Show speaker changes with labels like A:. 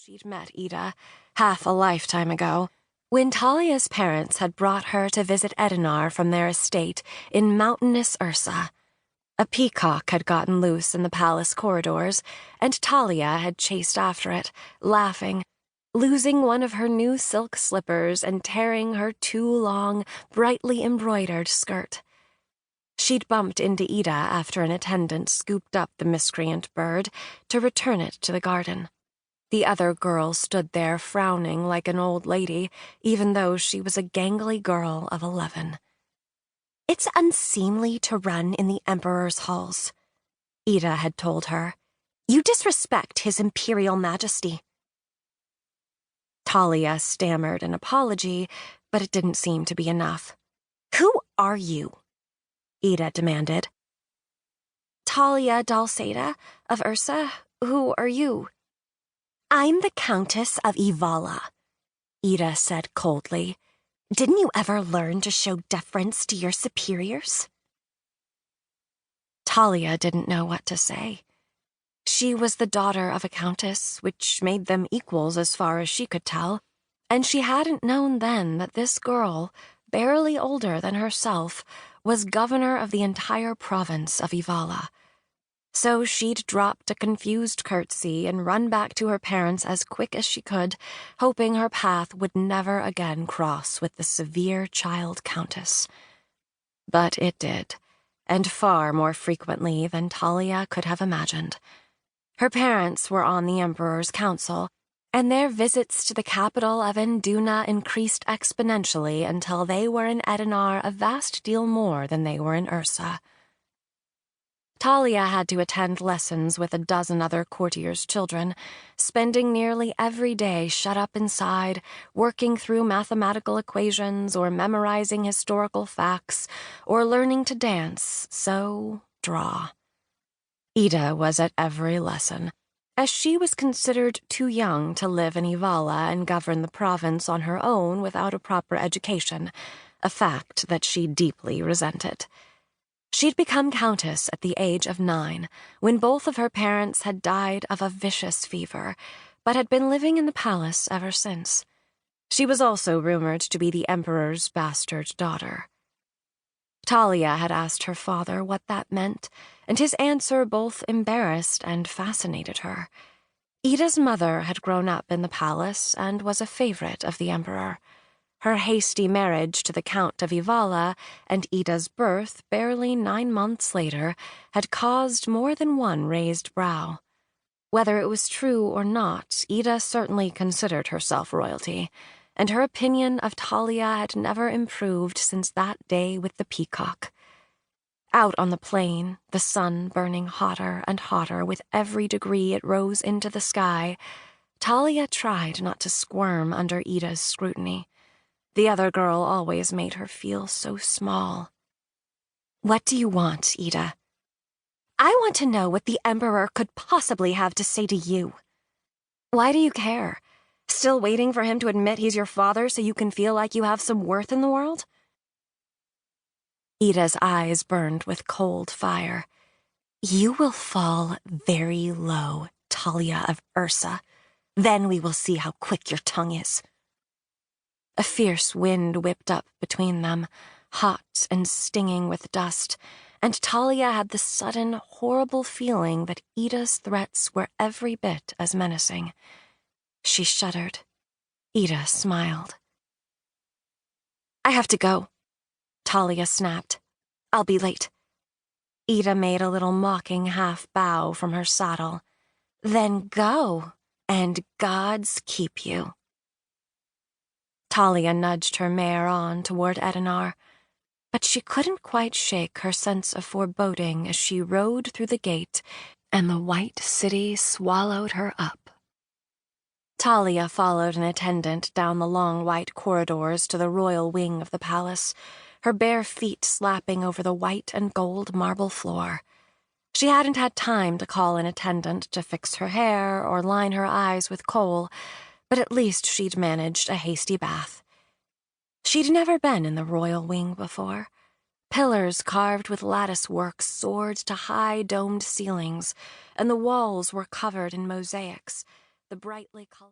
A: she'd met Ida half a lifetime ago, when Talia's parents had brought her to visit Ruen-Dahr from their estate in mountainous Ursa. A peacock had gotten loose in the palace corridors, and Talia had chased after it, laughing, losing one of her new silk slippers and tearing her too long, brightly embroidered skirt. She'd bumped into Ida after an attendant scooped up the miscreant bird to return it to the garden. The other girl stood there frowning like an old lady, even though she was a gangly girl of 11. "It's unseemly to run in the Emperor's halls," Ida had told her. "You disrespect His Imperial Majesty." Talia stammered an apology, but it didn't seem to be enough. "Who are you?" Ida demanded. "Talia Dalseda of Ursa. Who are you?" "I'm the Countess of Ivala," Ida said coldly. "Didn't you ever learn to show deference to your superiors?" Talia didn't know what to say. She was the daughter of a countess, which made them equals as far as she could tell, and she hadn't known then that this girl, barely older than herself, was governor of the entire province of Ivala. So she'd dropped a confused curtsy and run back to her parents as quick as she could, hoping her path would never again cross with the severe child countess. But it did, and far more frequently than Talia could have imagined. Her parents were on the Emperor's council, and their visits to the capital of Enduna increased exponentially until they were in Ruen-Dahr a vast deal more than they were in Ursa. Talia had to attend lessons with a dozen other courtiers' children, spending nearly every day shut up inside, working through mathematical equations or memorizing historical facts or learning to dance, sew, draw. Ida was at every lesson, as she was considered too young to live in Ivala and govern the province on her own without a proper education, a fact that she deeply resented. She'd become countess at the age of 9, when both of her parents had died of a vicious fever, but had been living in the palace ever since. She was also rumored to be the Emperor's bastard daughter. Talia had asked her father what that meant, and his answer both embarrassed and fascinated her. Ida's mother had grown up in the palace and was a favorite of the Emperor. Her hasty marriage to the Count of Ivala and Ida's birth barely 9 months later had caused more than one raised brow. Whether it was true or not, Ida certainly considered herself royalty, and her opinion of Talia had never improved since that day with the peacock. Out on the plain, the sun burning hotter and hotter with every degree it rose into the sky, Talia tried not to squirm under Ida's scrutiny. The other girl always made her feel so small. "What do you want, Ida?" "I want to know what the Emperor could possibly have to say to you." "Why do you care? Still waiting for him to admit he's your father so you can feel like you have some worth in the world?" Ida's eyes burned with cold fire. "You will fall very low, Talia of Ursa. Then we will see how quick your tongue is." A fierce wind whipped up between them, hot and stinging with dust, and Talia had the sudden, horrible feeling that Ida's threats were every bit as menacing. She shuddered. Ida smiled. "I have to go," Talia snapped. "I'll be late." Ida made a little mocking half-bow from her saddle. "Then go, and gods keep you." Talia nudged her mare on toward Ruen-Dahr, but she couldn't quite shake her sense of foreboding as she rode through the gate and the white city swallowed her up. Talia followed an attendant down the long white corridors to the royal wing of the palace, her bare feet slapping over the white and gold marble floor. She hadn't had time to call an attendant to fix her hair or line her eyes with kohl, but at least she'd managed a hasty bath. She'd never been in the royal wing before. Pillars carved with lattice work soared to high domed ceilings, and the walls were covered in mosaics, the brightly colored